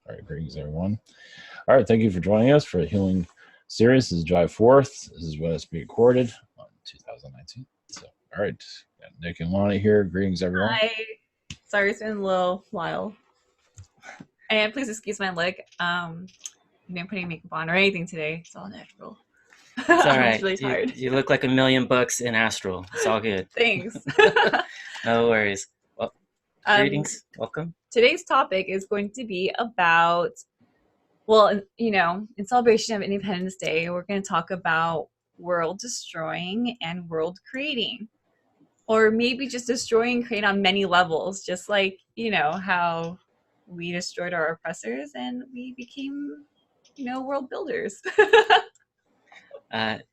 All right, greetings, everyone. All right, thank you for joining us for the Healing Series. This is July 4th. This is when it's being recorded on 2019. So, all right, got Nick and Lonnie here. Greetings, everyone. Hi. Sorry, it's been a little while. And please excuse my look. I didn't put any makeup on or anything today. It's all natural. It's all I'm right. just really tired. You look like $1,000,000 in Astral. It's all good. Thanks. No worries. Well, greetings. Welcome. Today's topic is going to be about, well, in celebration of Independence Day, we're going to talk about world destroying and world creating. Or maybe just destroying and create on many levels, just like, how we destroyed our oppressors and we became, world builders.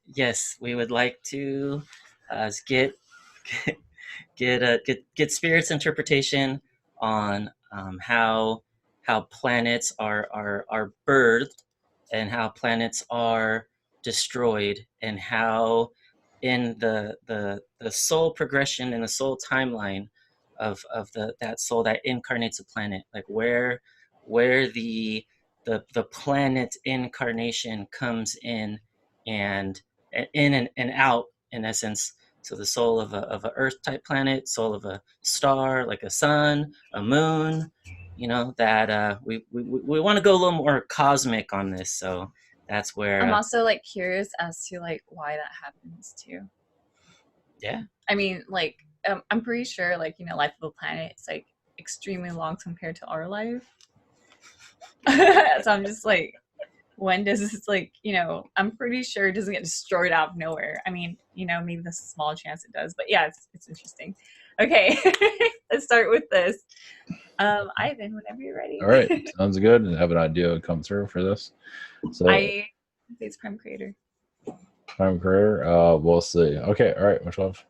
Yes, we would like to get Spirit's interpretation on how planets are birthed and how planets are destroyed, and how in the soul progression and the soul timeline of that soul that incarnates a planet, like where the planet incarnation comes in and out, in essence. So the soul of a Earth type planet, soul of a star like a sun, a moon, that we want to go a little more cosmic on this. So that's where I'm also curious as to why that happens too. Yeah. I mean, I'm pretty sure life of a planet is extremely long compared to our life. So I'm just when does this I'm pretty sure it doesn't get destroyed out of nowhere. I mean, maybe there's a small chance it does, but yeah, it's interesting. Okay. Let's start with this. Ivan, whenever you're ready. All right, sounds good. And have an idea to come through for this. So I think it's Prime Creator. Prime Creator, we'll see. Okay, all right, much love.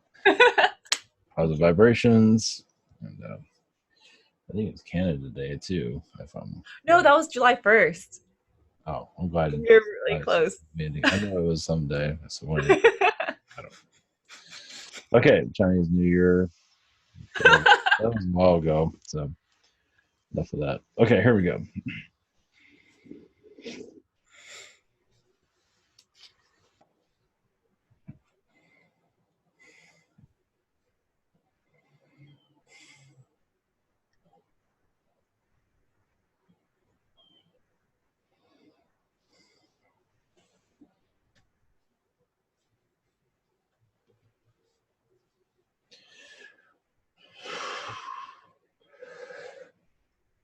Positive vibrations. And I think it's Canada Day too. No, that was July 1st. Oh, I'm glad. You're really close. I know it was someday. I don't. Okay, Chinese New Year. That was a while ago. So enough of that. Okay, here we go.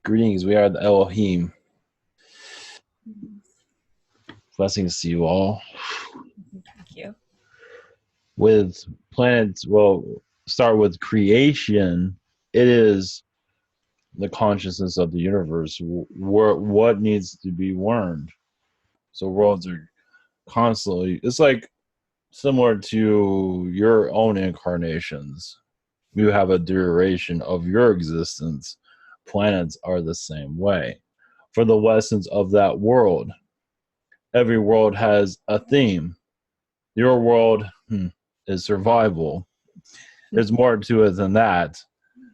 Greetings, we are the Elohim. Blessings to you all. Thank you. With planets, well, start with creation. It is the consciousness of the universe. What needs to be learned? So worlds are constantly. It's like similar to your own incarnations. You have a duration of your existence. Planets are the same way. For the lessons of that world, every world has a theme. Your world is survival. There's more to it than that,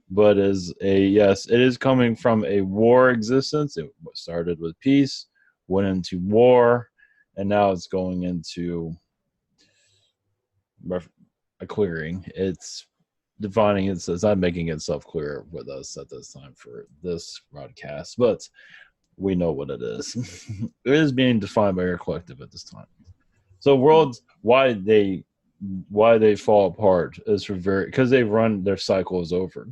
but yes, it is coming from a war existence. It started with peace, went into war, and now it's going into a clearing. It's defining it's not making itself clear with us at this time for this broadcast, but we know what it is. It is being defined by your collective at this time. So worlds, why they fall apart is for because they run their cycle is over.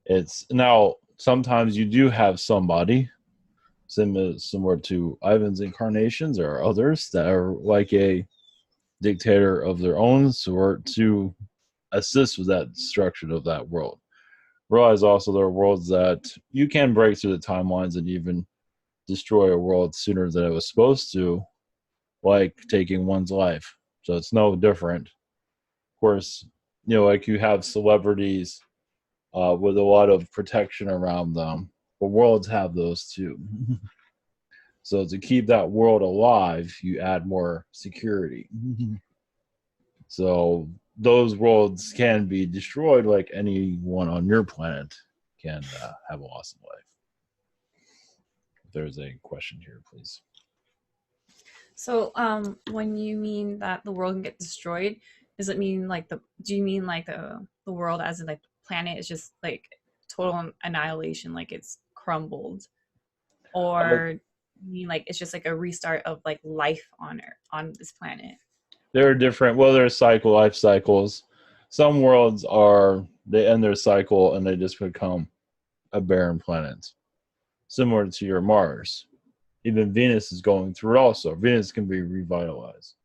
It's now sometimes you do have somebody similar to Ivan's incarnations or others that are like a dictator of their own sort to assist with that destruction of that world. Realize also there are worlds that you can break through the timelines and even destroy a world sooner than it was supposed to, like taking one's life. So it's no different. Of course, like you have celebrities with a lot of protection around them, but worlds have those too. So to keep that world alive, you add more security. So those worlds can be destroyed like anyone on your planet can have a loss of life. there's a question here, please. So, when you mean that the world can get destroyed, does it mean like do you mean like the world as in like the planet is just like total annihilation, like it's crumbled? Uh, Or you mean like it's just like a restart of like life on Earth, on this planet? there are different, well, there's life cycles. Some worlds they end their cycle and they just become a barren planet, similar to your Mars. Even Venus is going through it also. Venus can be revitalized.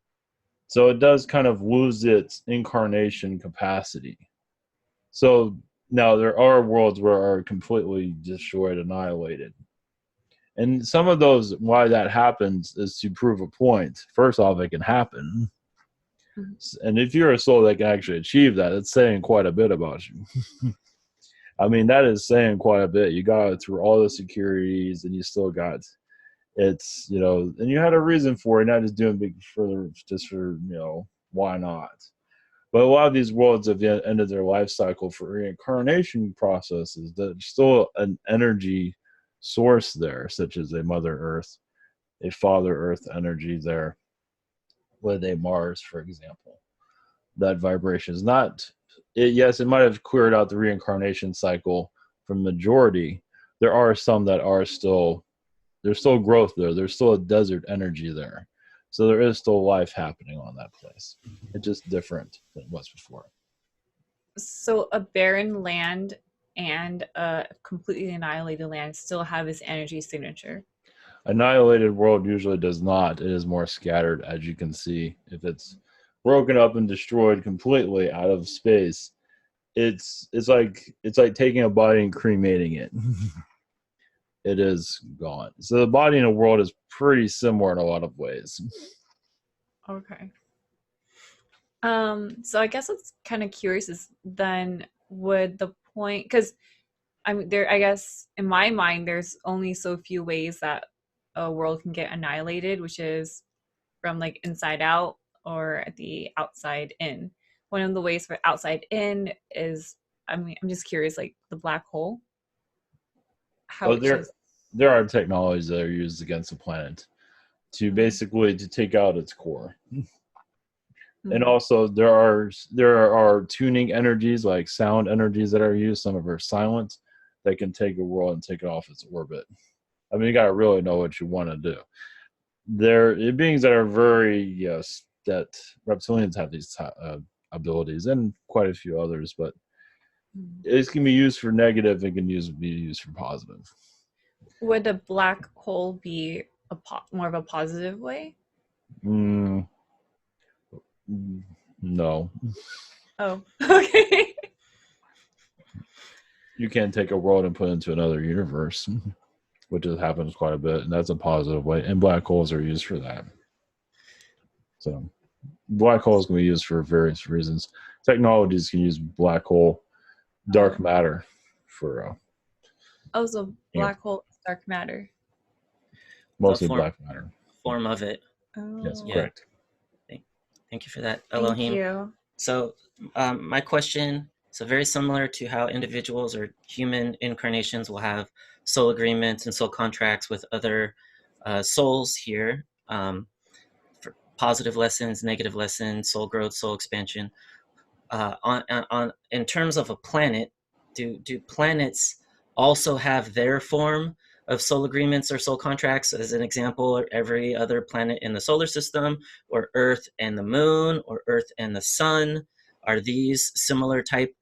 So it does kind of lose its incarnation capacity. So now there are worlds where are completely destroyed, annihilated. And some of those, why that happens is to prove a point. First off, it can happen. And if you're a soul that can actually achieve that, it's saying quite a bit about you. I mean, that is saying quite a bit. You got through all the securities and you still got it's, and you had a reason for it, not just doing big for just for, why not? But a lot of these worlds have ended their life cycle for reincarnation processes. There's still an energy source there, such as a Mother Earth, a Father Earth energy there, with a Mars, for example. That vibration is not, yes, it might have cleared out the reincarnation cycle from majority. There are some that are still, there's still growth there. There's still a desert energy there. So there is still life happening on that place. It's just different than it was before. So a barren land and a completely annihilated land still have its energy signature. Annihilated world usually does not. It is more scattered, as you can see. If it's broken up and destroyed completely out of space, it's like taking a body and cremating it. It is gone. So the body in a world is pretty similar in a lot of ways. Okay. So I guess what's kind of curious is then would the point, because I guess in my mind there's only so few ways that a world can get annihilated, which is from like inside out or at the outside in. One of the ways for outside in is, I'm just curious, like the black hole, how Well, it just. there are technologies that are used against the planet to basically to take out its core. And also there are tuning energies like sound energies that are used. Some of them are silent that can take a world and take it off its orbit. I mean, you got to really know what you want to do. There are beings that are very, yes, that reptilians have these abilities and quite a few others, but it can be used for negative. It can be used for positive. Would a black hole be more of a positive way? No. Oh, okay. You can't take a world and put it into another universe, which happens quite a bit, and that's a positive way. And black holes are used for that. So black holes can be used for various reasons. Technologies can use black hole, dark matter for. So black hole is dark matter. Mostly black matter. Form of it. Oh. Yes, Yeah. correct. Thank you for that, Thank Elohim. you. So my question, so very similar to how individuals or human incarnations will have soul agreements and soul contracts with other souls here, for positive lessons, negative lessons, soul growth, soul expansion. In terms of a planet, do planets also have their form of soul agreements or soul contracts? As an example, every other planet in the solar system, or Earth and the moon, or Earth and the sun, are these similar type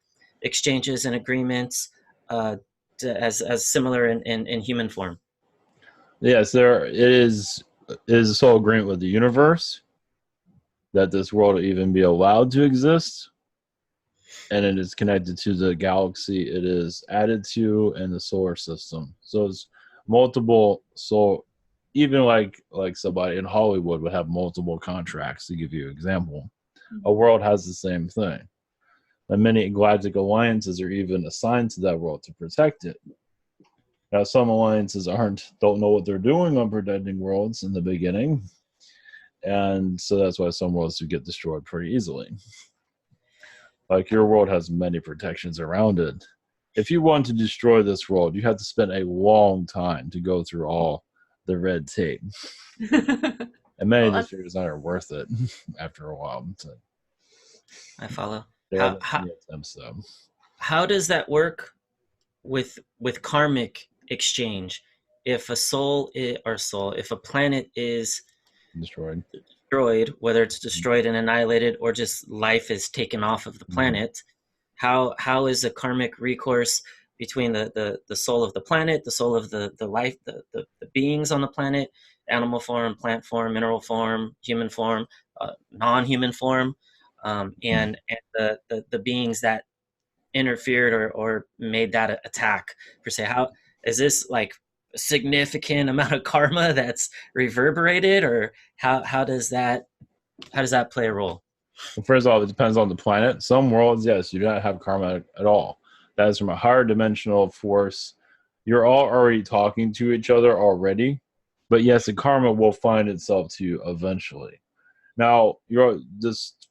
exchanges and agreements as similar in human form? Yes, there is a soul agreement with the universe that this world will even be allowed to exist, and it is connected to the galaxy it is added to and the solar system. So it's multiple soul, even like somebody in Hollywood would have multiple contracts, to give you an example. A world has the same thing. And many galactic alliances are even assigned to that world to protect it. Now, some alliances don't know what they're doing on protecting worlds in the beginning, and so that's why some worlds do get destroyed pretty easily. Like your world has many protections around it. If you want to destroy this world, you have to spend a long time to go through all the red tape. And many Well, of these that's figures aren't worth it after a while. So I follow. they How haven't how the attempts, so. how does that work with karmic exchange? If a if a planet is Destroyed. destroyed, whether it's destroyed and annihilated or just life is taken off of the planet, how is a karmic recourse between the soul of the planet, the soul of the life, the beings on the planet, animal form, plant form, mineral form, human form, non-human form, and the beings that interfered or made that attack per se? How is this like a significant amount of karma that's reverberated, or how does that play a role? Well, first off, it depends on the planet. Some worlds, yes, you do not have karma at all. That is from a higher dimensional force. You're all already talking to each other already. But yes, the karma will find itself to you eventually. Now, you're just,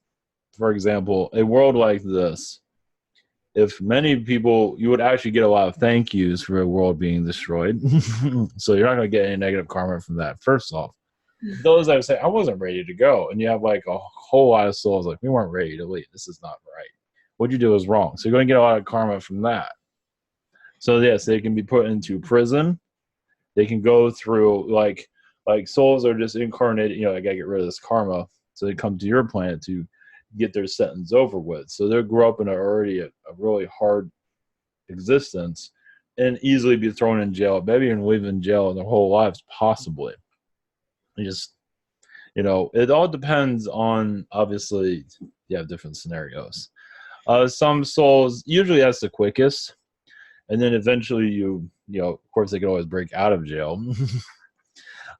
for example, a world like this, if many people, you would actually get a lot of thank yous for a world being destroyed. So you're not going to get any negative karma from that, first off. Those that say, I wasn't ready to go, and you have like a whole lot of souls like, we weren't ready to leave. This is not right. What you do is wrong. So you're going to get a lot of karma from that. So yes, they can be put into prison. They can go through like souls are just incarnated. You know, I got to get rid of this karma. So they come to your planet to get their sentence over with. So they grow up in already a really hard existence and easily be thrown in jail, maybe even live in jail in their whole lives, possibly. You just, it all depends on, obviously, you have different scenarios. Some souls, usually that's the quickest. And then eventually of course they can always break out of jail.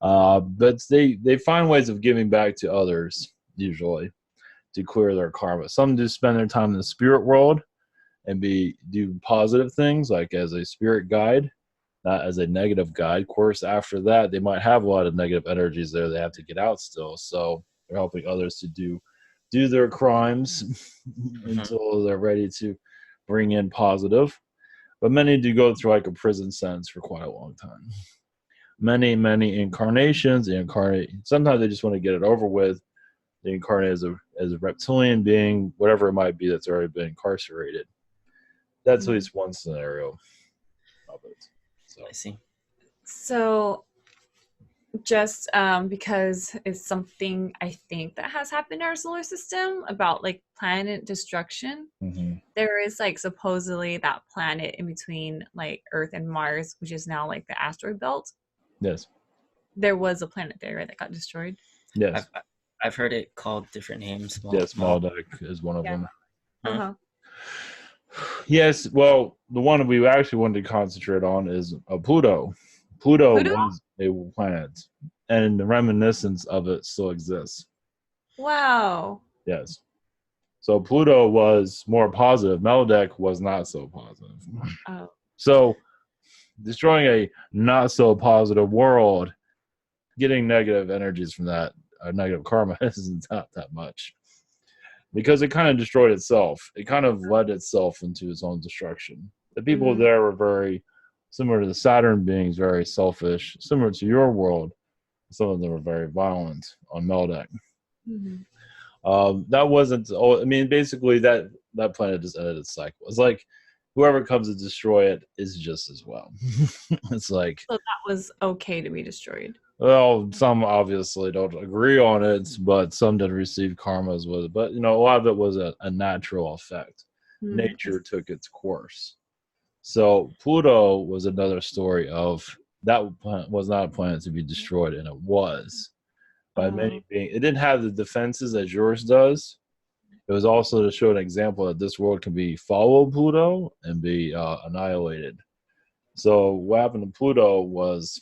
But they find ways of giving back to others, usually, to clear their karma. Some do spend their time in the spirit world and do positive things, like as a spirit guide, not as a negative guide. Of course, after that, they might have a lot of negative energies there they have to get out still. So they're helping others to do their crimes until they're ready to bring in positive. But many do go through like a prison sentence for quite a long time. Many, many incarnations. They incarnate. Sometimes they just want to get it over with. They incarnate as a reptilian being, whatever it might be that's already been incarcerated. That's at least one scenario of it. So. I see. So just because it's something I think that has happened in our solar system about like planet destruction. There is like supposedly that planet in between like Earth and Mars, which is now like the asteroid belt. Yes. There was a planet there, right, that got destroyed. Yes. I've heard it called different names. Yes, Maldic is one of them. Uh-huh. Yes, well, the one we actually wanted to concentrate on is Pluto. Pluto was a planet, and the reminiscence of it still exists. Wow. Yes. So Pluto was more positive. Melodek was not so positive. Oh. So destroying a not so positive world, getting negative energies from that, negative karma, isn't not that much. Because it kind of destroyed itself. It kind of led itself into its own destruction. The people there were very similar to the Saturn beings, very selfish, similar to your world. Some of them were very violent on Melodek. That wasn't. I mean, basically, that planet just ended its cycle. It's like whoever comes to destroy it is just as well. It's like, so that was okay to be destroyed. Well, some obviously don't agree on it, but some did receive karmas with it. But a lot of it was a natural effect. Nature took its course. So Pluto was another story of that planet was not a planet to be destroyed, and it was by many beings. It didn't have the defenses as yours does. It was also to show an example that this world can be follow Pluto and be annihilated. So what happened to Pluto was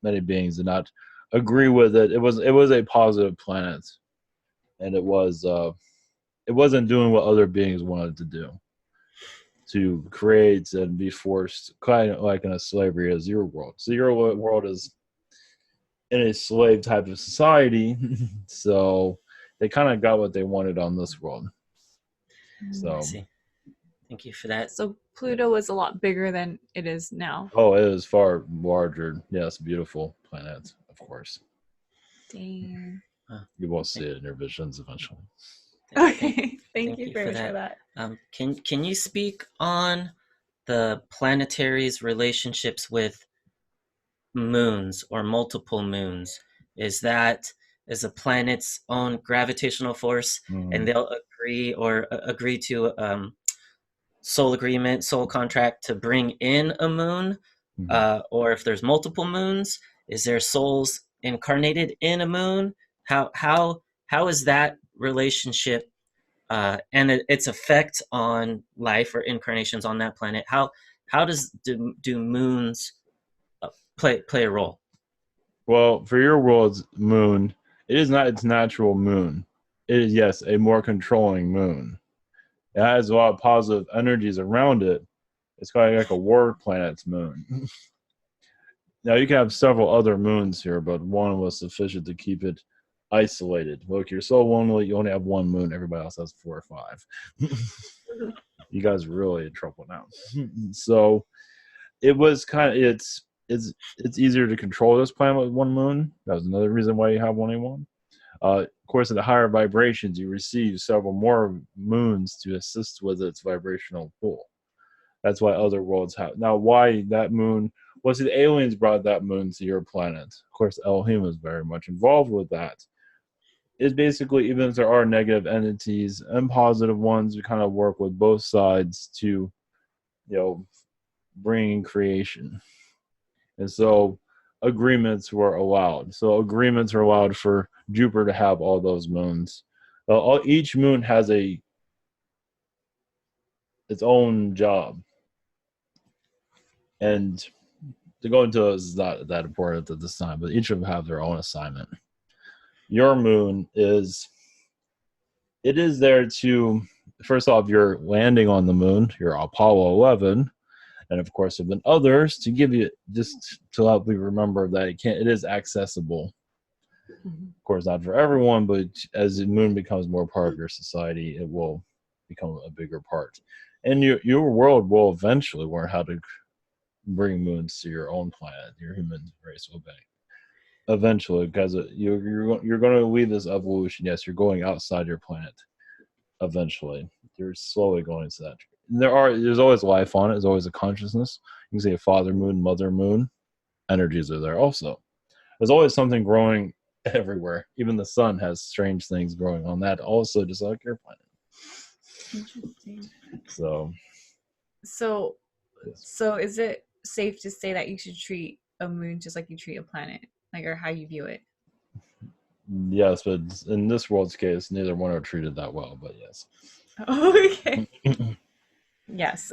many beings did not agree with it. It was a positive planet, and it wasn't doing what other beings wanted to do, to create and be forced, kind of like in a slavery as your world. So your world is in a slave type of society, so they kind of got what they wanted on this world. So I see. Thank you for that. So Pluto was a lot bigger than it is now. Oh, it is far larger. Yes, beautiful planet, of course. Dang. You will see it in your visions eventually. Okay, thank Thank you you very for much for that. that. Can you speak on the planetary's relationships with moons or multiple moons? Is that is a planet's own gravitational force, and they'll agree to soul contract to bring in a moon, or if there's multiple moons, is there souls incarnated in a moon? How is that relationship and its effect on life or incarnations on that planet? How do moons play a role? Well, for your world's moon, it is not its natural moon. It is, yes, a more controlling moon. It has a lot of positive energies around it. It's kind of like a war planet's moon. Now, you can have several other moons here, but one was sufficient to keep it isolated. Look, you're so lonely, you only have one moon. Everybody else has 4 or 5. You guys are really in trouble now. So it was kind of it's easier to control this planet with one moon. That was another reason why you have only one. Of course, at the higher vibrations, you receive several more moons to assist with its vibrational pull. That's why other worlds have. Now, why that moon? Well, see, the aliens brought that moon to your planet. Of course, Elohim was very much involved with that. It's basically, even if there are negative entities and positive ones, we kind of work with both sides to, bring in creation. And so agreements were allowed. So agreements are allowed for Jupiter to have all those moons. Each moon has its own job. And to go into it is not that important at this time, but each of them have their own assignment. Your moon is there to, first off, you're landing on the moon, you're Apollo 11, and of course there have been others to give you, just to help you remember that it is accessible. Of course, not for everyone, but as the moon becomes more part of your society, it will become a bigger part. And your world will eventually learn how to bring moons to your own planet. Your human race will be eventually, because you're going to lead this evolution. Yes, you're going outside your planet. Eventually, you're slowly going to that. There's always life on it. There's always a consciousness. You can say a father moon, mother moon. Energies are there also. There's always something growing everywhere. Even the sun has strange things growing on that also, just like your planet. Interesting. So is it safe to say that you should treat a moon just like you treat a planet, like, or how you view it? yes, but in this world's case, neither one are treated that well. But yes. Okay. Yes.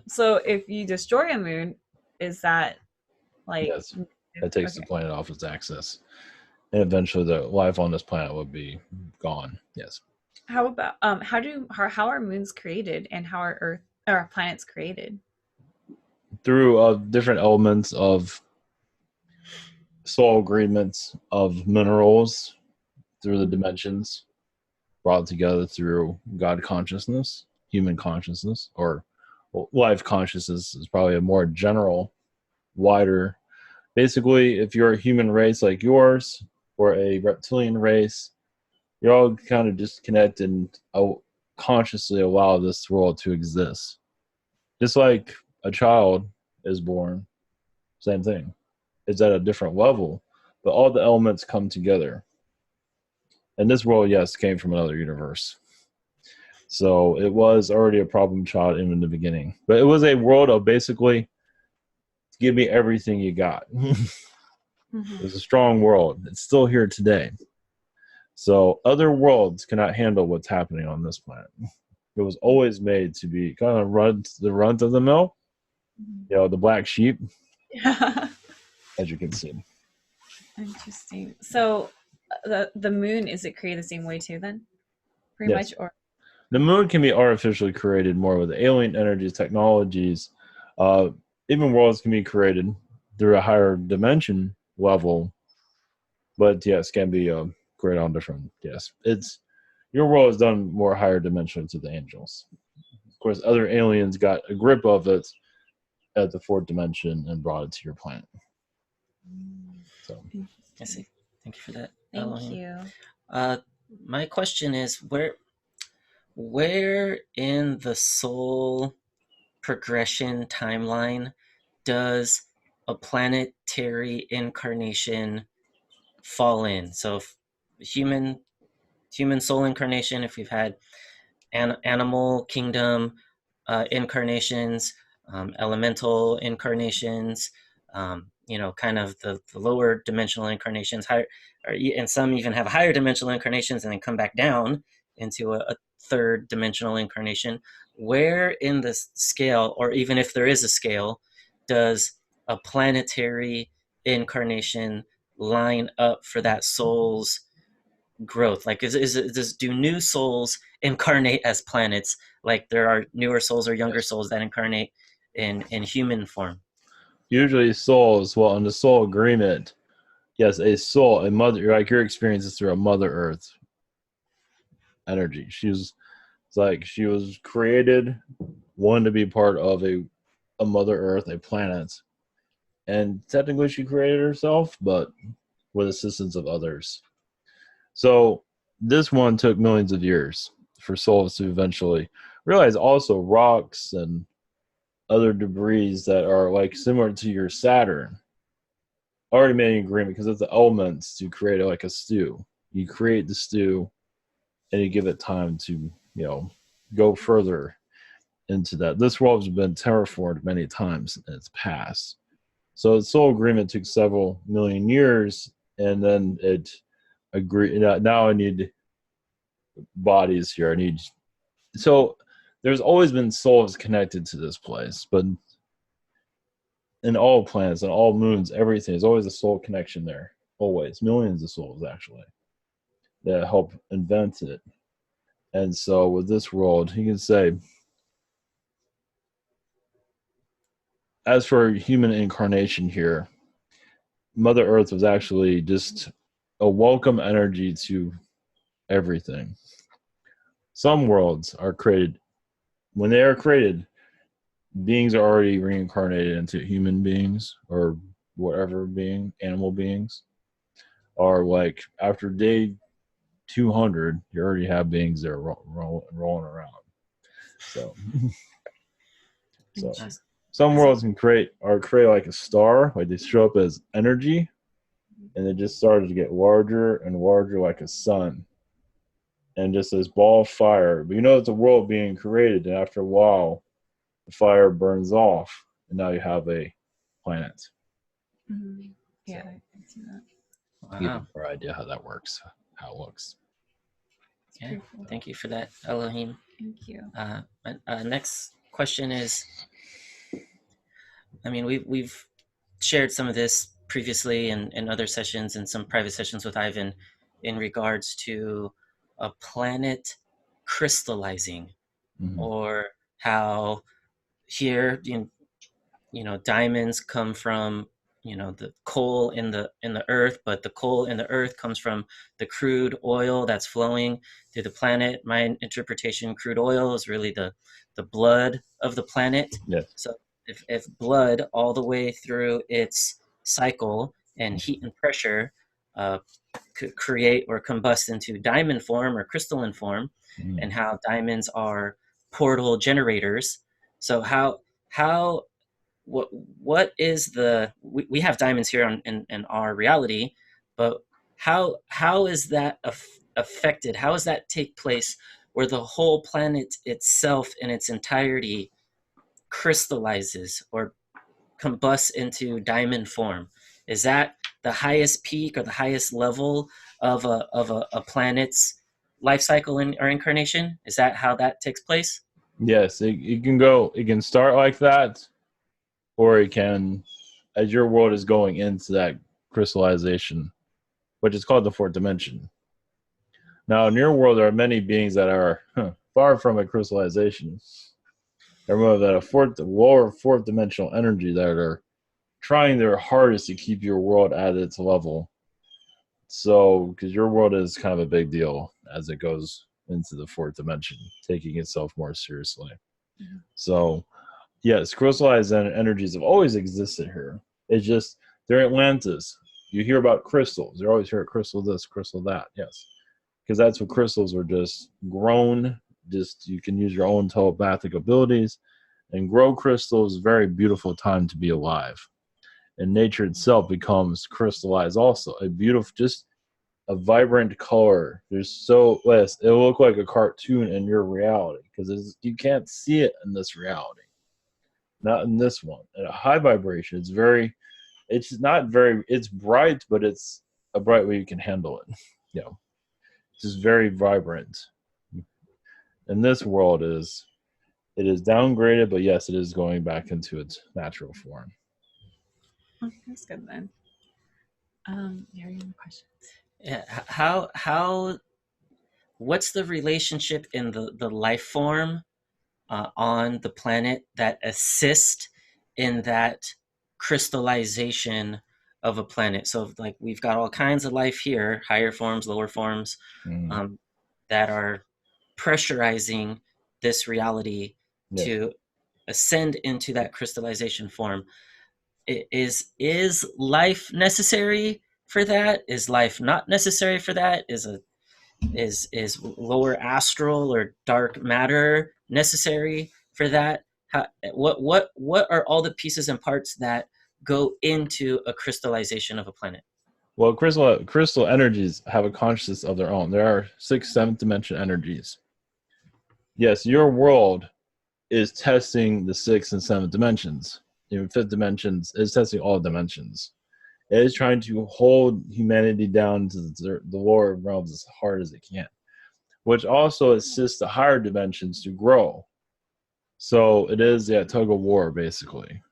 So if you destroy a moon, is that like? Yes, that takes the planet off its axis, and eventually the life on this planet would be gone. Yes. How about how are moons created, and how are planets created? Through different elements of soul agreements of minerals, through the dimensions, brought together through God consciousness, human consciousness, or life consciousness is probably a more general, wider. Basically, if you're a human race like yours or a reptilian race, you're all kind of disconnect and consciously allow this world to exist. Just like a child is born, same thing. It's at a different level, but all the elements come together. And this world, yes, came from another universe. So it was already a problem child in the beginning. But it was a world of basically, give me everything you got. It was a strong world. It's still here today. So other worlds cannot handle what's happening on this planet. It was always made to be kind of the runt of the mill, the black sheep, as you can see. Interesting. So the moon, is it created the same way too then? Pretty Yes. much, or the moon can be artificially created more with alien energies, technologies. Even worlds can be created through a higher dimension level. But yes, can be created on different. Yes, your world is done more higher dimension to the angels. Of course, other aliens got a grip of it at the fourth dimension and brought it to your planet. So I see. Thank you for that, Thank Elohim. you. My question is, where in the soul progression timeline does a planetary incarnation fall in? So human soul incarnation, if we've had animal kingdom incarnations, elemental incarnations, kind of the lower dimensional incarnations, and some even have higher dimensional incarnations and then come back down into a third dimensional incarnation. Where in the scale, or even if there is a scale, does a planetary incarnation line up for that soul's growth? Like, do new souls incarnate as planets, like there are newer souls or younger souls that incarnate in human form? usually souls, well, in the soul agreement, yes, a soul, a mother, like your experience is through a Mother Earth energy. She was created, one to be part of a Mother Earth, a planet, and technically she created herself, but with assistance of others. So this one took millions of years for souls to eventually realize. Also, rocks and other debris that are like similar to your Saturn already made an agreement because it's the elements to create like a stew. You create the stew and you give it time to, go further into that. This world has been terraformed many times in its past. So the soul agreement took several million years, and then it agreed. Now I need bodies here. So there's always been souls connected to this place, but in all planets and all moons, everything, there's always a soul connection there. Always. Millions of souls, actually, that help invent it. And so with this world, you can say, as for human incarnation here, Mother Earth was actually just a welcome energy to everything. Some worlds are created, when they are created, beings are already reincarnated into human beings or whatever being, animal beings. Or like after day 200, you already have beings that are rolling around. So, some worlds can create like a star, like they show up as energy, and it just started to get larger and larger, like a sun, and just this ball of fire. But it's a world being created, and after a while, the fire burns off, and now you have a planet. Mm-hmm. Yeah, so, I can see that. Wow. You have no idea how that works, how it looks. Yeah, cool. Thank you for that, Elohim. Thank you. Next question is, I mean, we've shared some of this previously in other sessions and some private sessions with Ivan in regards to a planet crystallizing, or how here, diamonds come from, the coal in the earth, but the coal in the earth comes from the crude oil that's flowing through the planet. My interpretation, crude oil is really the blood of the planet. Yes. So if blood all the way through its cycle and heat and pressure could create or combust into diamond form or crystalline form, and how diamonds are portal generators. So what is the, we have diamonds here in our reality, but how is that affected? How does that take place where the whole planet itself in its entirety crystallizes or combusts into diamond form? Is that the highest peak or the highest level of a planet's life cycle or incarnation? Is that how that takes place? Yes, it can start like that, or it can, as your world is going into that crystallization, which is called the fourth dimension. Now, in your world, there are many beings that are far from a crystallization. There are that are lower fourth dimensional energy that are trying their hardest to keep your world at its level. So, because your world is kind of a big deal as it goes into the fourth dimension, taking itself more seriously. So, yes, crystallized energies have always existed here. It's just they're Atlantis. You hear about crystals. You always hear crystal this, crystal that. Yes, because that's what crystals are, just grown. Just you can use your own telepathic abilities and grow crystals. Very beautiful time to be alive. And nature itself becomes crystallized also. A beautiful, just a vibrant color. There's so less. It'll look like a cartoon in your reality because you can't see it in this reality. Not in this one. At a high vibration, it's very. It's not very. It's bright, but it's a bright way you can handle it. You know, it's just very vibrant. And this world it is downgraded, but yes, it is going back into its natural form. Oh, that's good then. Yeah, you have a question. Yeah, how what's the relationship in the life form on the planet that assist in that crystallization of a planet? So like we've got all kinds of life here, higher forms, lower forms, that are pressurizing this reality to ascend into that crystallization form. Is life necessary for that? Is life not necessary for that? Is lower astral or dark matter necessary for that? What are all the pieces and parts that go into a crystallization of a planet? Well, crystal energies have a consciousness of their own. There are 6 7th dimension energies. Yes, your world is testing the 6th and 7th dimensions. Even 5th dimensions is testing all dimensions. It is trying to hold humanity down to the lower realms as hard as it can, which also assists the higher dimensions to grow. So it is a tug of war, basically.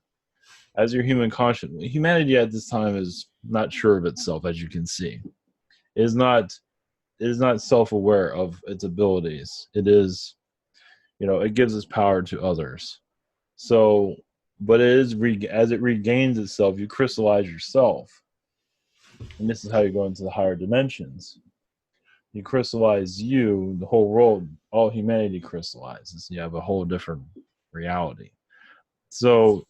As your human conscience, humanity at this time is not sure of itself, as you can see. It is not self-aware of its abilities. It is, it gives its power to others. So, but it is as it regains itself, you crystallize yourself, and this is how you go into the higher dimensions. You crystallize you, the whole world, all humanity crystallizes. You have a whole different reality. So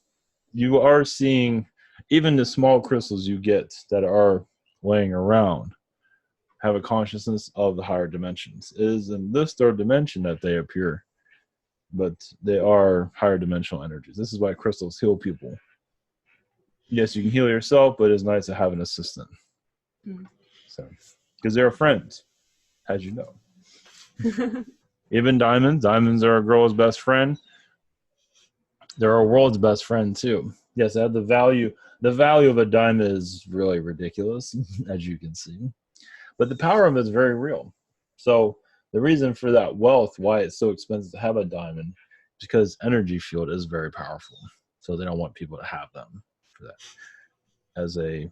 you are seeing even the small crystals you get that are laying around have a consciousness of the higher dimensions. It is in this 3rd dimension that they appear, but they are higher dimensional energies. This is why crystals heal people. Yes, you can heal yourself, but it's nice to have an assistant. So, because they're friends, as you know. Even diamonds are a girl's best friend. They're a world's best friend too. Yes, they have the value. The value of a diamond is really ridiculous, as you can see. But the power of it is very real. So the reason for that wealth, why it's so expensive to have a diamond, is because energy field is very powerful. So they don't want people to have them for that. As a,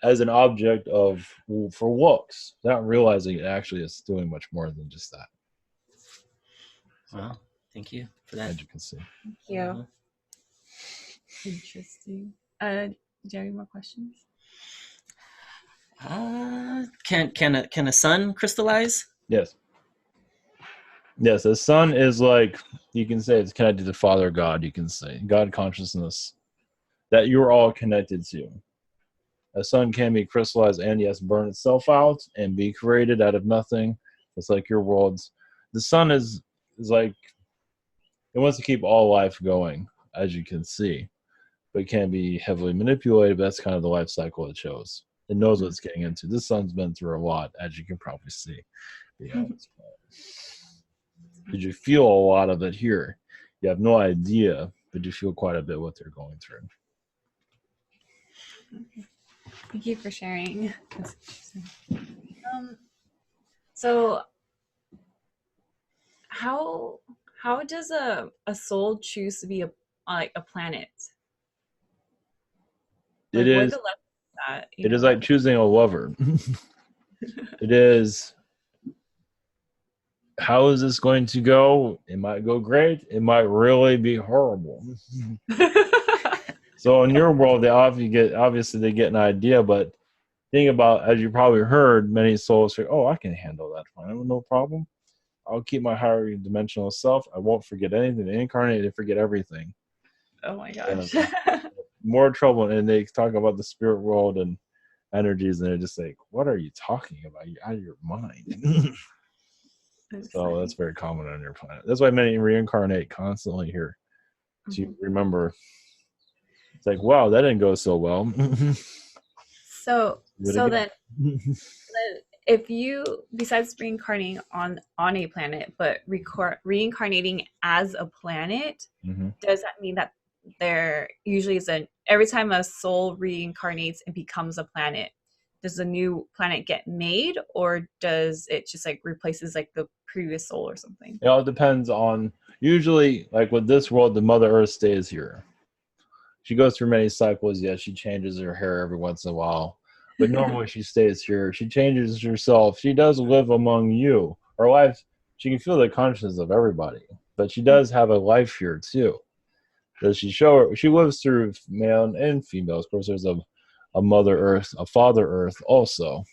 as an object for looks, not realizing it actually is doing much more than just that. Wow, thank you for that. As you can see. Thank you. Interesting. Do you have any more questions? Can a sun crystallize? Yes. Yes, the sun is like, you can say it's connected to Father God, you can say. God consciousness that you're all connected to. A sun can be crystallized and, yes, burn itself out and be created out of nothing. It's like your worlds. The sun is like, it wants to keep all life going, as you can see, but it can be heavily manipulated. But that's kind of the life cycle it shows. It knows what it's getting into. This sun's been through a lot, as you can probably see. Did you feel a lot of it here? You have no idea, but you feel quite a bit what they're going through. Thank you for sharing. So how does a soul choose to be a planet? It is. It is like choosing a lover. It is. How is this going to go? It might go great. It might really be horrible. So in your world, obviously they get an idea, but think about, as you probably heard, many souls say, "Oh, I can handle that fine, no problem." I'll keep my higher dimensional self. I won't forget anything. They incarnate, they forget everything. Oh my And gosh. more trouble. And they talk about the spirit world and energies, and they're just like, what are you talking about? You're out of your mind. So that's very common on your planet. That's why many reincarnate constantly here to remember. It's like, wow, that didn't go so well. So Do it so again. then if you, besides reincarnating on a planet, but reincarnating as a planet, Mhm. does that mean that there usually is every time a soul reincarnates and becomes a planet, does a new planet get made, or does it just like replaces like the previous soul or something? It all depends on, usually, like with this world, the Mother Earth stays here. She goes through many cycles. Yeah, she changes her hair every once in a while, but normally she stays here. She changes herself. She does live among you. Her life, she can feel the consciousness of everybody, but she does have a life here too. Does she show her? She lives through male and female. Of course, there's a Mother Earth, a Father Earth also.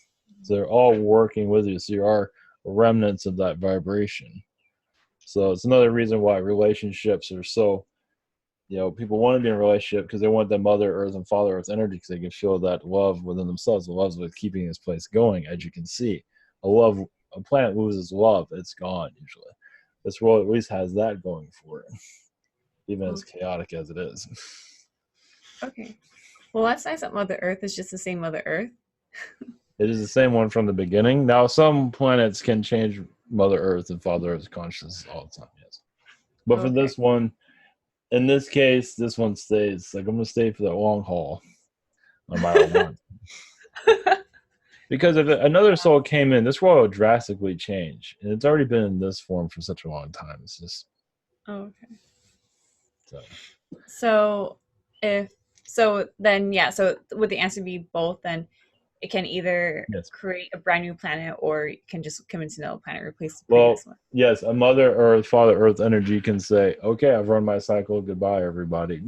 So they're all working with you. So you are remnants of that vibration. So it's another reason why relationships are so, people want to be in a relationship because they want the Mother Earth and Father Earth energy because they can feel that love within themselves. The love's with keeping this place going, as you can see. A planet loses love, it's gone usually. This world at least has that going for it, even as chaotic as it is. Okay. Well, that's nice that Mother Earth is just the same Mother Earth. It is the same one from the beginning. Now, some planets can change Mother Earth and Father Earth's consciousness all the time, yes. But for this one, in this case, this one stays. Like, I'm going to stay for the long haul, no matter what. Because if another soul came in, this world would drastically change. And it's already been in this form for such a long time. It's just. Okay. So So would the answer be both then? It can either yes. create a brand new planet, or it can just come into another planet, replace the Well, previous one. yes, a Mother Earth, Father Earth energy can say, okay, I've run my cycle. Goodbye, everybody.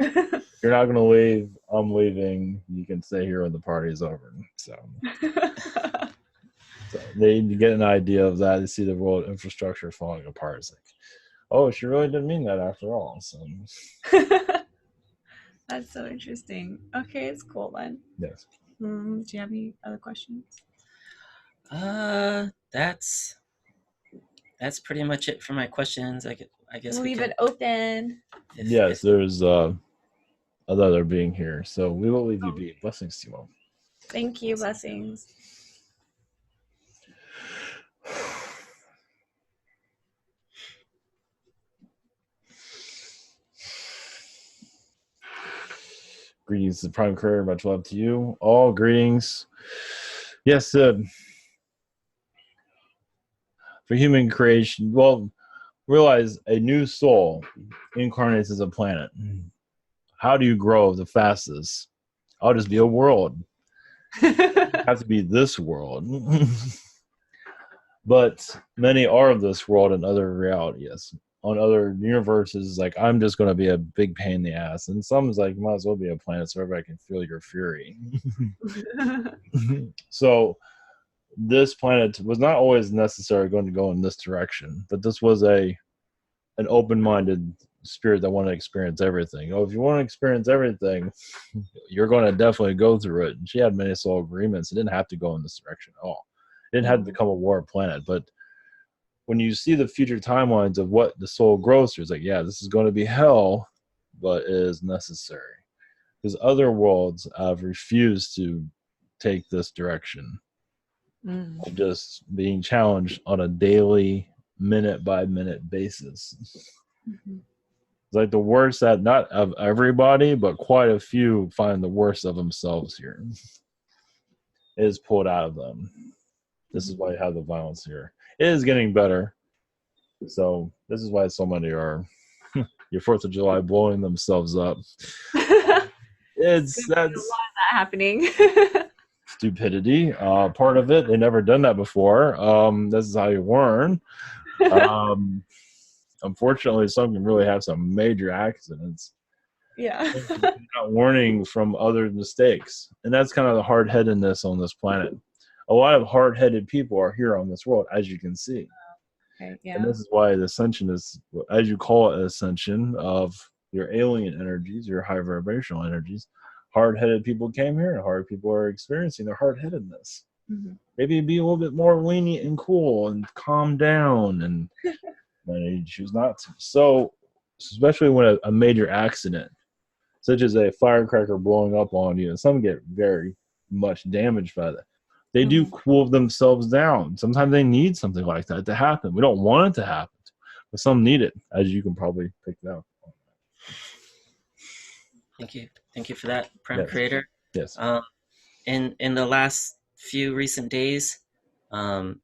You're not going to leave. I'm leaving. You can stay here when the party's over. So they get an idea of that. They see the world infrastructure falling apart. It's like, oh, she really didn't mean that after all. So that's so interesting. Okay, it's cool then. yes. Do you have any other questions? That's pretty much it for my questions. I guess We'll we leave can, it open. Yes, there's another being here. So we will leave you be. Blessings to you all. Thank you. Blessings. Greetings to the Prime Career. Much love to you. All greetings. Yes, for human creation, well, realize a new soul incarnates as a planet. How do you grow the fastest? I'll just be a world. Have to be this world. But many are of this world in other realities. On other universes, like, I'm just going to be a big pain in the ass. And some is like, might as well be a planet so everybody can feel your fury. So this planet was not always necessarily going to go in this direction, but this was an open-minded spirit that wanted to experience everything. If you want to experience everything, you're going to definitely go through it. And she had many soul agreements. It didn't have to go in this direction at all. It didn't have to become a war planet. But when you see the future timelines of what the soul grows through, it's like, yeah, this is going to be hell, but it is necessary. Because other worlds have refused to take this direction. Just being challenged on a daily, minute-by-minute basis. It's like the worst that, not of everybody, but quite a few find the worst of themselves here. It is pulled out of them. This is why you have the violence here. It is getting better. So this is why so many are your 4th of July blowing themselves up. That's a lot of that happening. Stupidity. Part of it, they never done that before. This is how you learn. Unfortunately, some can really have some major accidents. Yeah. Not learning from other mistakes. And that's kind of the hard-headedness on this planet. A lot of hard-headed people are here on this world, as you can see. Okay, And yeah. this is why the ascension is, as you call it, ascension of your alien energies, your high vibrational energies. Hard-headed people came here, and hard people are experiencing their hard-headedness. Mm-hmm. Maybe be a little bit more lenient and cool and calm down, and you choose not to. So, especially when a major accident, such as a firecracker blowing up on you, and some get very much damaged by that. They do cool themselves down. Sometimes they need something like that to happen. We don't want it to happen, but some need it, as you can probably pick it up. Thank you for that, Prime Yes. Creator. Yes. In the last few recent days,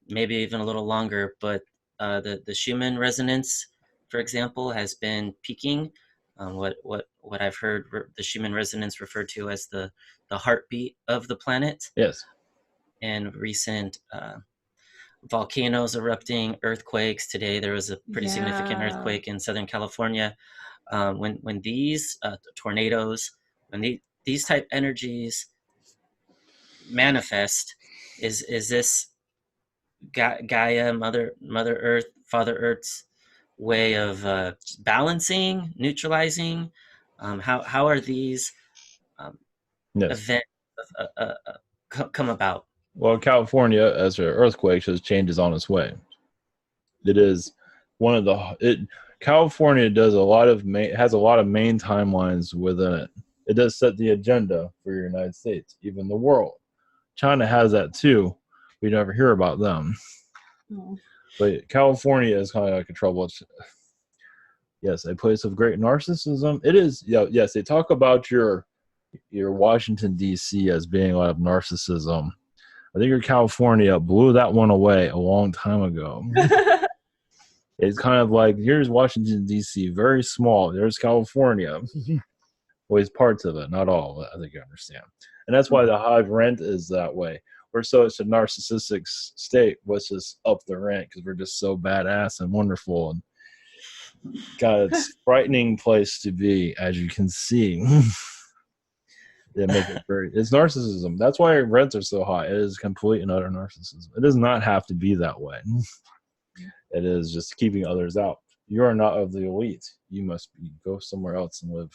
maybe even a little longer, but the Schumann resonance, for example, has been peaking. What I've heard the Schumann resonance referred to as the heartbeat of the planet. Yes. And recent volcanoes erupting, earthquakes. Today there was a pretty significant earthquake in Southern California. When these tornadoes, when these type energies manifest, is this Gaia, Mother Earth, Father Earth's way of balancing, neutralizing? How are these Yes. events come about? Well, California, as an earthquake, has changes on its way. It is one of the California does a lot of has a lot of main timelines within it. It does set the agenda for the United States, even the world. China has that too. We never hear about them. Oh. But California is kind of like a trouble. Yes, a place of great narcissism. It is. Yeah. Yes, they talk about your Washington D.C. as being a lot of narcissism. I think your California blew that one away a long time ago. It's kind of like, here's Washington, D.C., very small. There's California. Always parts of it, not all. I think you understand. And that's why the hive rent is that way. We're such a narcissistic state. Let's just up the rent because we're just so badass and wonderful. And God, it's a frightening place to be, as you can see. They make it it's narcissism. That's why rents are so high. It is complete and utter narcissism. It does not have to be that way. It is just keeping others out. You are not of the elite. You must go somewhere else and live.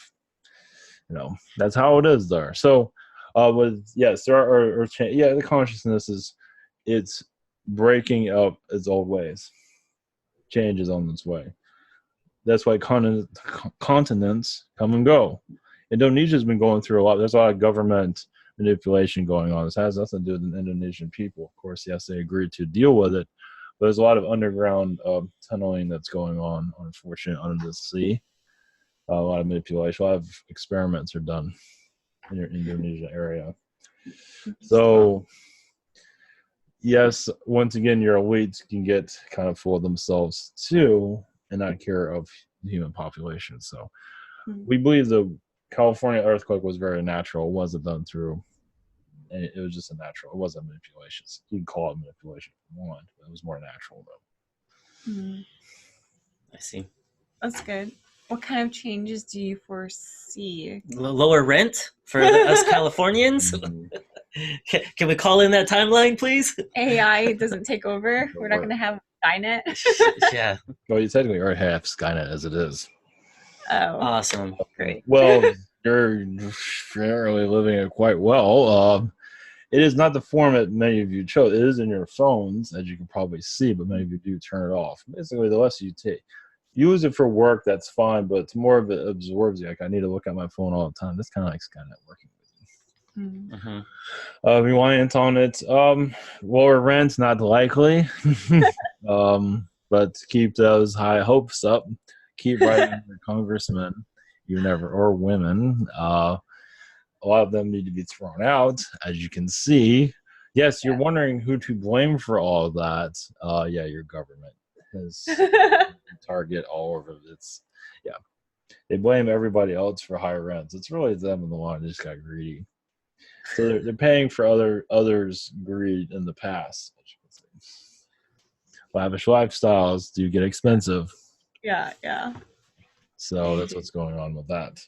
That's how it is there. So, there are the consciousness it's breaking up its old ways. Change is on its way. That's why continents come and go. Indonesia's been going through a lot. There's a lot of government manipulation going on. This has nothing to do with the Indonesian people. Of course, yes, they agreed to deal with it. But there's a lot of underground tunneling that's going on, unfortunately, under the sea. A lot of manipulation. A lot of experiments are done in your Indonesia area. So, yes, once again, your elites can get kind of full of themselves too and not care of the human population. So, we believe the California earthquake was very natural. It wasn't done through, and it was just a natural. It wasn't manipulation. You can call it manipulation if you want, but it was more natural though. I see. That's good. What kind of changes do you foresee? Lower rent for us Californians? Can we call in that timeline, please? AI doesn't take over. We're not going to have Skynet. Yeah. Well, you technically already have Skynet as it is. Oh, awesome. Great. Well, you're generally living it quite well. It is not the format many of you chose. It is in your phones, as you can probably see, but many of you do turn it off. Basically, the less you take, use it for work, that's fine, but it's more of it absorbs you. Like, I need to look at my phone all the time. That's kind of like Skynet working with you. Reliant on it. Lower rent, not likely. But keep those high hopes up. Keep writing your congressmen, or women. A lot of them need to be thrown out, as you can see. Yes, you're wondering who to blame for all of that. Your government is target all over. They blame everybody else for higher rents. It's really them in the long. They just got greedy. So they're paying for others' greed in the past. As you can see. Lavish lifestyles do get expensive. Yeah. So that's what's going on with that.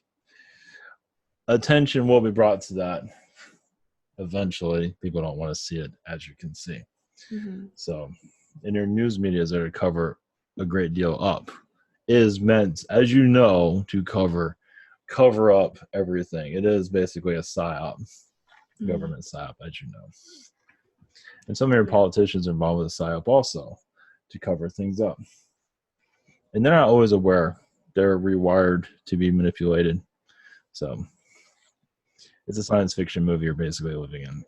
Attention will be brought to that eventually. People don't want to see it, as you can see. So in your news media, they cover a great deal up. It is meant, as you know, to cover up everything. It is basically a psyop, government psyop, as you know. And some of your politicians are involved with a psyop also to cover things up. And they're not always aware. They're rewired to be manipulated. So it's a science fiction movie you're basically living in.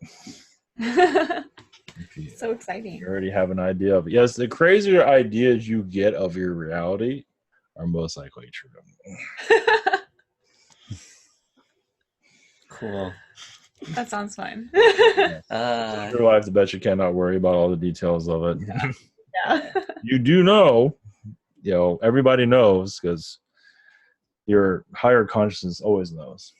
So exciting. You already have an idea of it. Yes, the crazier ideas you get of your reality are most likely true. Cool. That sounds fun. Your life, the best you cannot worry about all the details of it. Yeah. You do know, everybody knows because your higher consciousness always knows.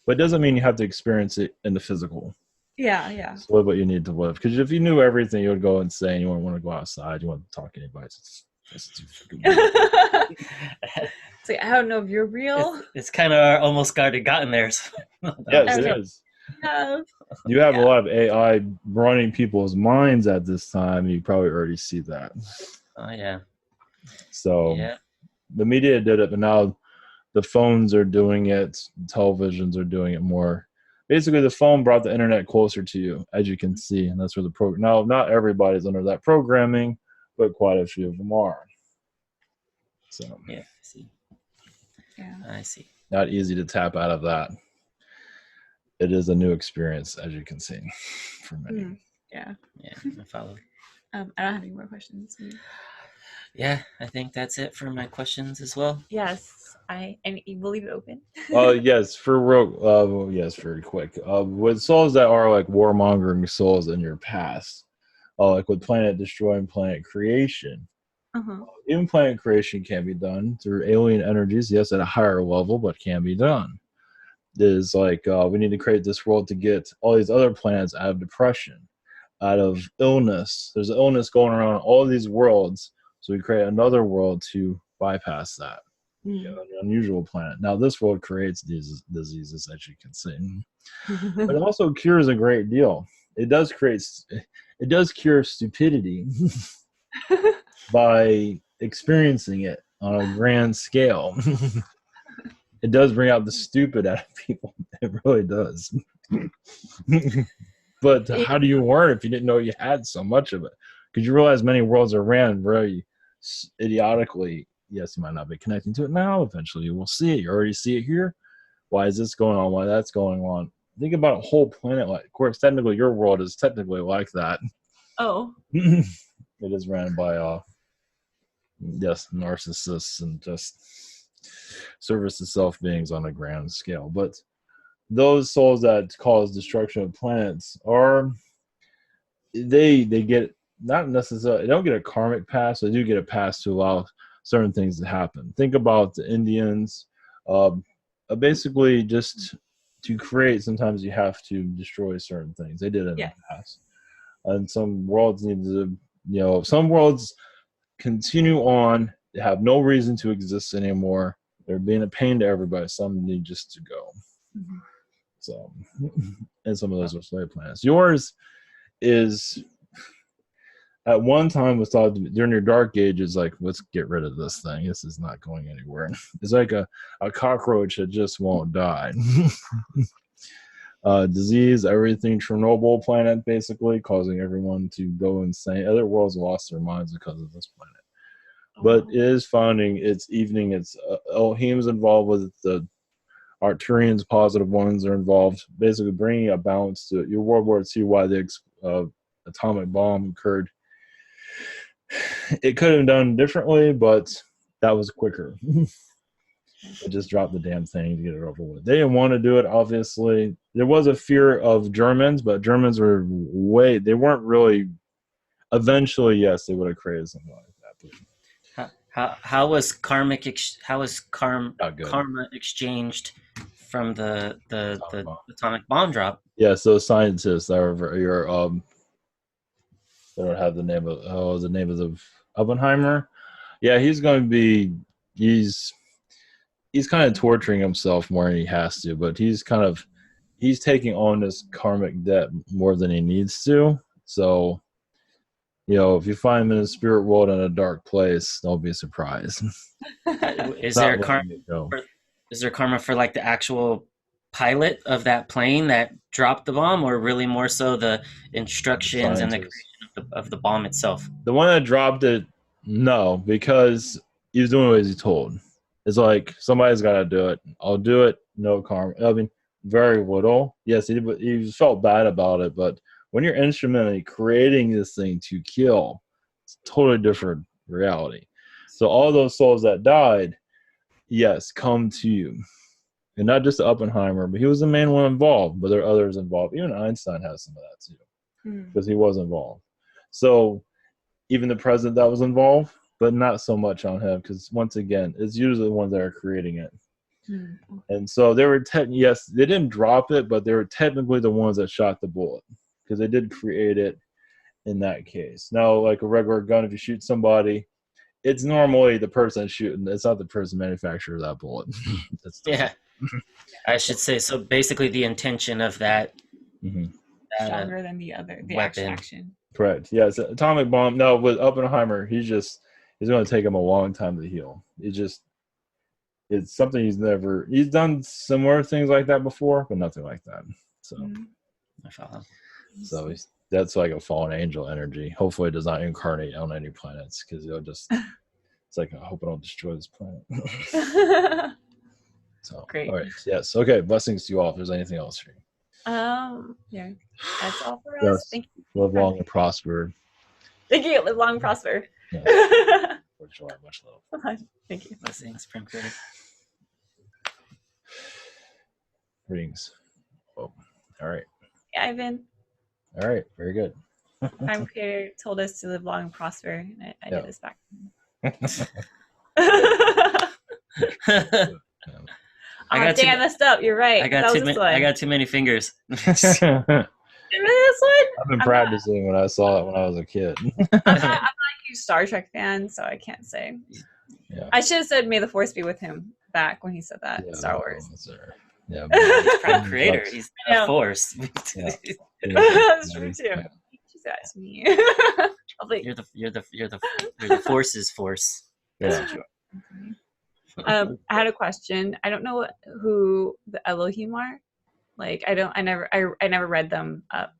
But it doesn't mean you have to experience it in the physical. Yeah. Just live what you need to live. Because if you knew everything, you would go insane. You wouldn't want to go outside. You wouldn't talk to anybody. It's too fucking weird. It's like, I don't know if you're real. It's kind of almost gotten there. So. Yes, it is. You have a lot of AI running people's minds at this time. You probably already see that. Oh, yeah. So the media did it, but now the phones are doing it. Televisions are doing it more. Basically, the phone brought the internet closer to you, as you can see, and that's where the program. Now, not everybody's under that programming, but quite a few of them are. So yeah, I see. Yeah, I see. Not easy to tap out of that. It is a new experience, as you can see, for many. Yeah, I follow. I don't have any more questions. Yeah, I think that's it for my questions as well. Yes. And we'll leave it open. Yes, for real. Yes, very quick. With souls that are like warmongering souls in your past, like with planet destroying planet creation, even planet creation can be done through alien energies. Yes, at a higher level, but can be done. It is like we need to create this world to get all these other planets out of depression, out of illness. There's an illness going around in all these worlds, so we create another world to bypass that. An unusual planet. Now this world creates these diseases, as you can see, but it also cures a great deal. It does cure stupidity by experiencing it on a grand scale. It does bring out the stupid out of people. It really does. But how do you learn if you didn't know you had so much of it? Because you realize many worlds are ran very idiotically. Yes, you might not be connecting to it now. Eventually, you will see it. You already see it here. Why is this going on? Why that's going on? Think about a whole planet. Like, of course, technically, your world is technically like that. Oh. It is ran by, narcissists and just service to self beings on a grand scale. But those souls that cause destruction of planets they get not necessarily, they don't get a karmic pass. They do get a pass to allow certain things to happen. Think about the Indians. Basically, just to create, sometimes you have to destroy certain things. They did it in the past. And some worlds need to, some worlds continue on. They have no reason to exist anymore. They're being a pain to everybody. Some need just to go. So, and some of those are slave planets. Yours is, at one time, was thought during your dark ages, like, let's get rid of this thing. This is not going anywhere. It's like a cockroach that just won't die. Disease, everything, Chernobyl planet, basically, causing everyone to go insane. Other worlds lost their minds because of this planet. But it is finding its evening. It's Elohim's involved with it. The Arcturians, positive ones, are involved, basically bringing a balance to it. Your World War II, why the atomic bomb occurred. It could have been done differently, but that was quicker. They just dropped the damn thing to get it over with. They didn't want to do it, obviously. There was a fear of Germans, but Germans were they weren't really. Eventually, yes, they would have created something like that. But how was karma exchanged from the atomic bomb drop? Yeah, so scientists are they don't have the name of Oppenheimer. Yeah, he's going to be he's kind of torturing himself more than he has to, but he's taking on this karmic debt more than he needs to. So If you find him in the spirit world in a dark place, don't be surprised. Is Not there karma? letting you go. Is there karma for like the actual pilot of that plane that dropped the bomb, or really more so the instructions and the Scientists. creation of the bomb itself? The one that dropped it, no, because he was doing what he told. It's like somebody's got to do it. I'll do it. No karma. I mean, very little. Yes, he felt bad about it, but when you're instrumentally creating this thing to kill, it's a totally different reality. So all those souls that died, yes, come to you. And not just Oppenheimer, but he was the main one involved, but there are others involved. Even Einstein has some of that too, because he was involved. So even the president that was involved, but not so much on him, because once again, it's usually the ones that are creating it. And so they were, yes, they didn't drop it, but they were technically the ones that shot the bullet, because they did create it in that case. Now, like a regular gun, if you shoot somebody, it's normally the person shooting. It's not the person manufacturer of that bullet. Yeah, I should say. So basically, the intention of that, stronger than the weapon. action. Correct. Yeah, it's an atomic bomb. No, with Oppenheimer, he's going to take him a long time to heal. It's something he's done similar things like that before, but nothing like that. So, I follow. So that's like a fallen angel energy. Hopefully, it does not incarnate on any planets, because it'll just. It's like, I hope I don't destroy this planet. So Great. All right. Yes. Okay. Blessings to you all. If there's anything else for you. Yeah. That's all for us. Yes. Thank you. Live long and prosper. Thank you. Live long and prosper. Yes. Much love. Thank you. Blessings, Prim Critter. Greetings. Oh, all right. Yeah, Ivan. All right. Very good. Prime Creator told us to live long and prosper. And I did this back. Dang, I messed up. You're right. I got too many fingers. This one? I've been practicing when I saw it when I was a kid. I'm not a huge Star Trek fan, so I can't say. Yeah. I should have said "May the Force be with him" back when he said that. Star Wars. Yeah. He's Prime Creator. He's a force. That's true too. Yeah. She said to me. You're the force's force. Yeah. I had a question. I don't know who the Elohim are. Like, I never read them up.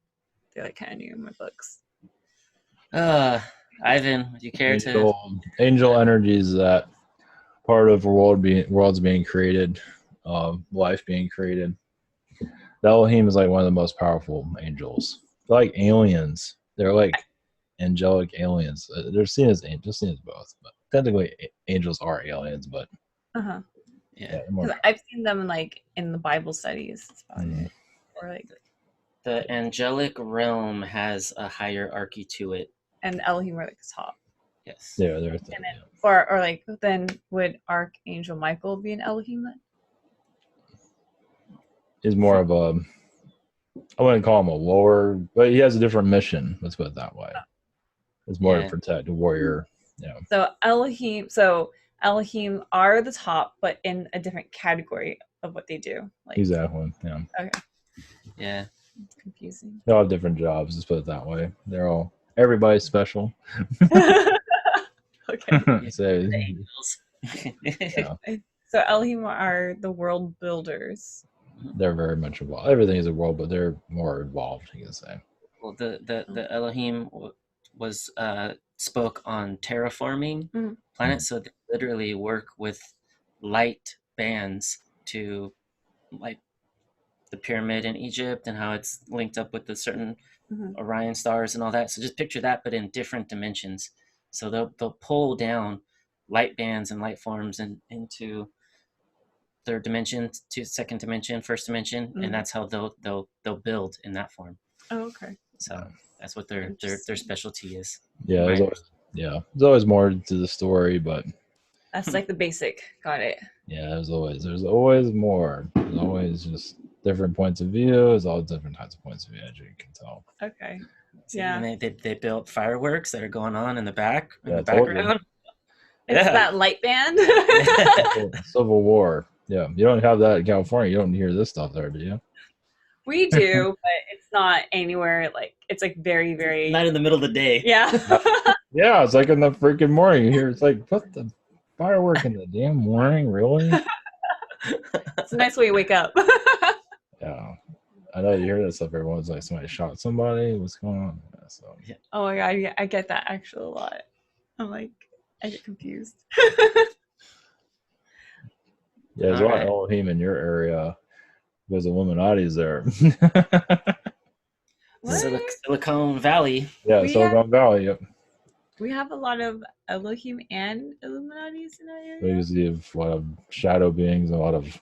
They're like kind of new in my books. Ivan, would you care Angel energy is that part of worlds being created, life being created. The Elohim is like one of the most powerful angels. They're like aliens. They're like angelic aliens. They're seen as angels, seen as both, but technically angels are aliens. But yeah, I've seen them like in the Bible studies. Or like the angelic realm has a hierarchy to it, and the Elohim are like the top. Yes. Yeah, they're or like then would Archangel Michael be an Elohim then? He's more of a, I wouldn't call him a lower, but he has a different mission. Let's put it that way. It's more to protect a warrior. Yeah. So Elohim are the top, but in a different category of what they do. Like, exactly. Yeah. Okay. Yeah. It's confusing. They all have different jobs. Let's put it that way. Everybody's special. Okay. So, yeah. So Elohim are the world builders. They're very much involved. Everything is a world, but they're more involved, you can say. Well, the Elohim was spoke on terraforming planets, so they literally work with light bands to, like the pyramid in Egypt and how it's linked up with the certain Orion stars and all that. So just picture that, but in different dimensions. So they'll pull down light bands and light forms into third dimension, to second dimension, first dimension, and that's how they'll build in that form. Oh, okay. So that's what their specialty is. Yeah, there's always more to the story, but that's like the basic. Got it. Yeah, there's always more. There's always just different points of view. There's all different types of points of view, as you can tell. Okay. Yeah. And they built fireworks that are going on in the background. It's that light band. Civil War. Yeah, you don't have that in California. You don't hear this stuff there, do you? We do, but it's not anywhere like it's like very, very Not in the middle of the day. yeah. Yeah, it's like in the freaking morning. You hear it's like, what the firework in the damn morning? Really? It's a nice way to wake up. Yeah. I know you hear that stuff. Everyone's like, somebody shot somebody. What's going on? Yeah, so Oh my god, yeah, I get that actually a lot. I'm like, I get confused. yeah, there's a lot of Alright. Elohim in your area because Illuminati's there. What? Silicon Valley. Yeah, We Silicon Valley. Yep. We have a lot of Elohim and Illuminati's in that area. Because you have a lot of shadow beings, a lot of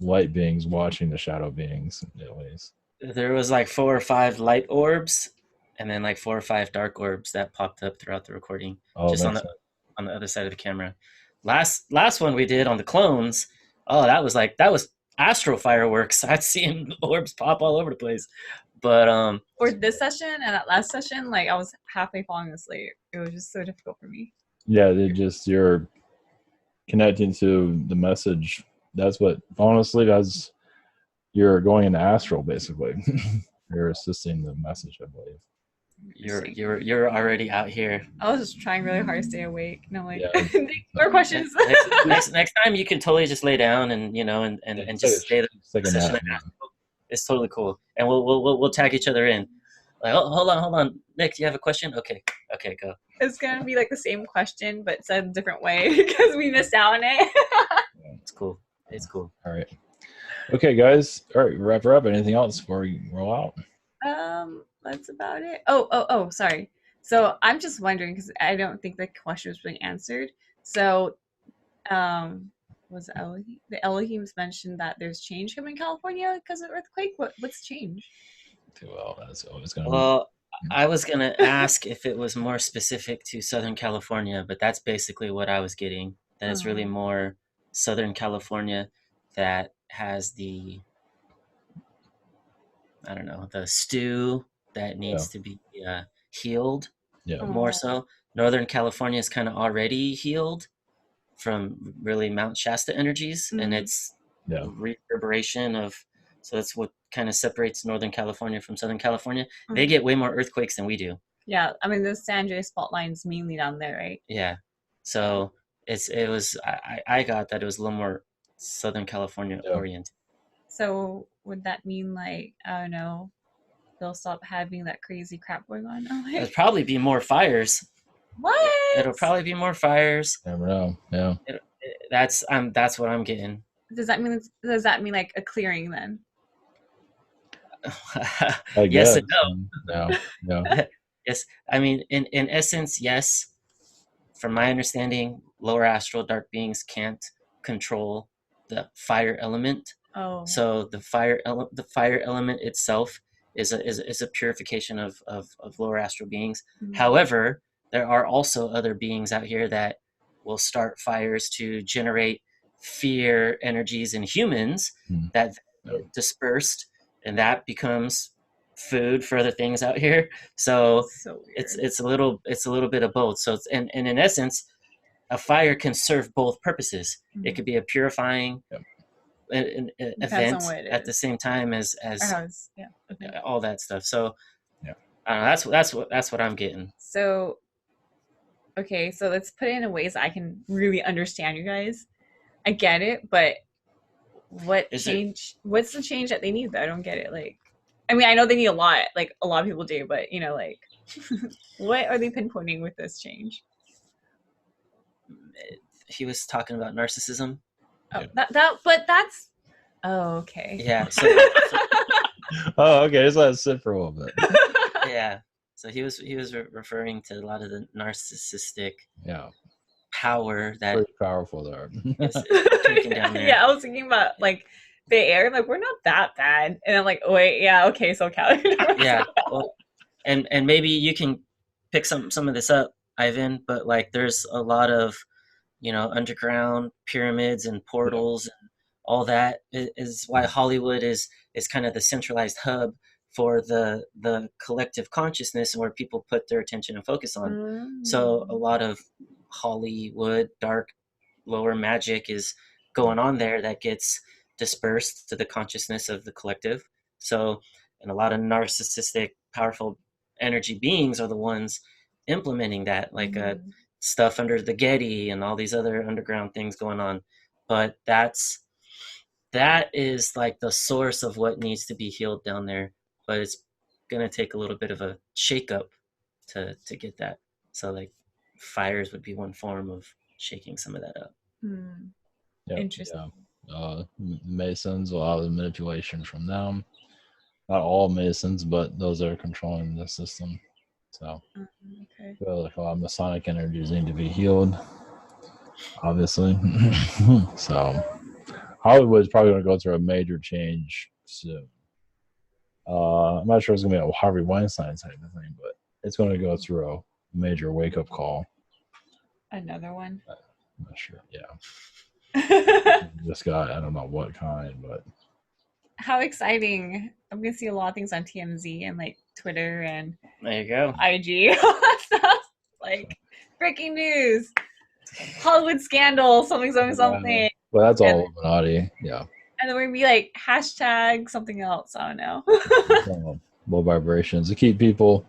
light beings watching the shadow beings, at least. There was like 4 or 5 light orbs, and then like 4 or 5 dark orbs that popped up throughout the recording, Oh, just on makes the sense. other side of the camera. Last one we did on the clones. Oh, that was astro fireworks. I'd seen orbs pop all over the place. But For this session and that last session, like I was halfway falling asleep. It was just so difficult for me. Yeah, you're connecting to the message. That's what, honestly, that's you're going into astral, basically. You're assisting the message, I believe. you're already out here. I was just trying really hard to stay awake. And I'm like, Yeah. more questions. Next time you can totally just lay down and and just stay there. Take a Session nap. and ask. It's totally cool, and we'll tag each other in. Like, oh, hold on, Nick, do you have a question? Okay, go. It's gonna be like the same question, but said a different way because we missed out on it. It's cool. It's cool. All right. Okay, guys. All right, wrap her up. Anything else before we roll out? That's about it. Oh, sorry. So I'm just wondering because I don't think the question was really answered. So, was Elohim, the Elohims mentioned that there's change coming in California because of earthquake? What's change? Well, that's always going to Well, I was gonna ask if it was more specific to Southern California, but that's basically what I was getting. That it's really more Southern California that has the, I don't know, the stew that needs to be healed Yeah. more so. Northern California is kind of already healed from really Mount Shasta energies, and it's reverberation of. So that's what kind of separates Northern California from Southern California. They get way more earthquakes than we do. Yeah, I mean the San Andreas fault line's mainly down there, right? Yeah, so I got that it was a little more Southern California oriented. So would that mean like I don't know, they'll stop having that crazy crap going on? It'll probably be more fires. What? It'll probably be more fires. Never know. Yeah. That's what I'm getting. Does that mean like a clearing then? I guess. Yes and no. No. Yes, I mean in essence, yes. From my understanding, lower astral dark beings can't control the fire element. Oh. So the fire element itself is a purification of lower astral beings. Mm-hmm. However, there are also other beings out here that will start fires to generate fear energies in humans that get dispersed, and that becomes food for other things out here. So it's a little bit of both. So it's and in essence, a fire can serve both purposes. It could be a purifying an event at the same time as all that stuff. So that's what I'm getting. So okay, so let's put it in ways I can really understand you guys. I get it, but what's the change that they need though? I don't get it. Like, I mean, I know they need a lot, like a lot of people do, but you know, like what are they pinpointing with this change? He was talking about narcissism. Oh, but that's okay. Yeah. So, oh, okay. Just let it sit for a little bit. Yeah. So he was referring to a lot of the narcissistic power that pretty powerful there. is taken down there. Yeah, I was thinking about like Bay Area. Like we're not that bad, and I'm like, oh, wait, yeah, okay, so Cali. Yeah. Well, and maybe you can pick some of this up, Ivan. But like, there's a lot of underground pyramids and portals and all that is why Hollywood is kind of the centralized hub for the collective consciousness, where people put their attention and focus on. So a lot of Hollywood dark lower magic is going on there that gets dispersed to the consciousness of the collective. So, and a lot of narcissistic, powerful energy beings are the ones implementing that, like stuff under the Getty and all these other underground things going on. But that is like the source of what needs to be healed down there. But it's gonna take a little bit of a shakeup to get that. So like fires would be one form of shaking some of that up. Yep, Interesting. Yeah. Masons, a lot of the manipulation from them. Not all Masons, but those that are controlling the system. So, Okay. like a lot of Masonic energies need to be healed, obviously. So, Hollywood's probably going to go through a major change soon. I'm not sure it's going to be a Harvey Weinstein type of thing, but it's going to go through a major wake up call. Another one. I'm not sure. Yeah. This guy, I don't know what kind, but How exciting. I'm gonna see a lot of things on TMZ and like Twitter and there you go. IG, all that stuff. Like breaking news, Hollywood scandal, something. Well, that's all Illuminati. Yeah. And then we're gonna be like hashtag something else. I don't know. Low vibrations to keep people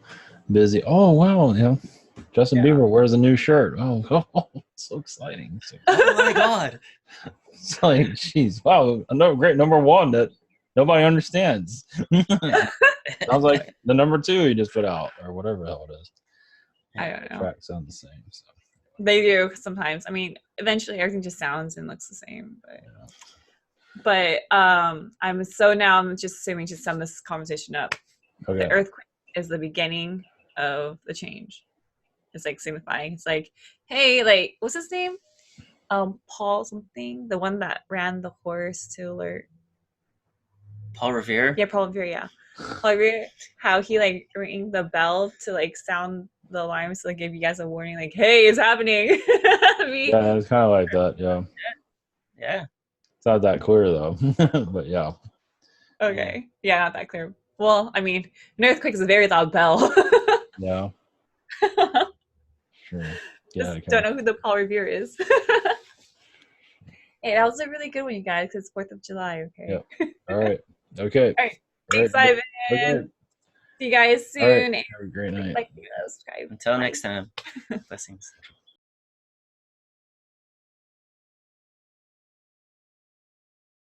busy. Oh wow, Justin Bieber wears a new shirt. Oh, so exciting. Oh my God. It's like, geez, wow, another great number one that nobody understands. Sounds like the number 2 he just put out, or whatever the hell it is. I don't know. Tracks sound the same. So. They do sometimes. I mean, eventually everything just sounds and looks the same. But I'm just assuming to sum this conversation up. Okay. The earthquake is the beginning of the change. It's like signifying. It's like, hey, like what's his name? Paul something, the one that ran the horse to alert. Paul Revere? Yeah, Paul Revere, yeah. Paul Revere, how he like ring the bell to like sound the alarms to like give you guys a warning, like, hey, it's happening. Yeah, it's kind of like that, yeah. Yeah. It's not that clear though, but yeah. Okay. Yeah, not that clear. Well, I mean, an earthquake is a very loud bell. Yeah. Sure. Yeah. Just don't know who the Paul Revere is. Hey, that was a really good one, you guys, because 4th of July, okay? Yep. All right. Okay. All right. Thanks, Ivan. Okay. See you guys soon. All right. Have a great night. Like, subscribe. Until Bye. next time. Blessings.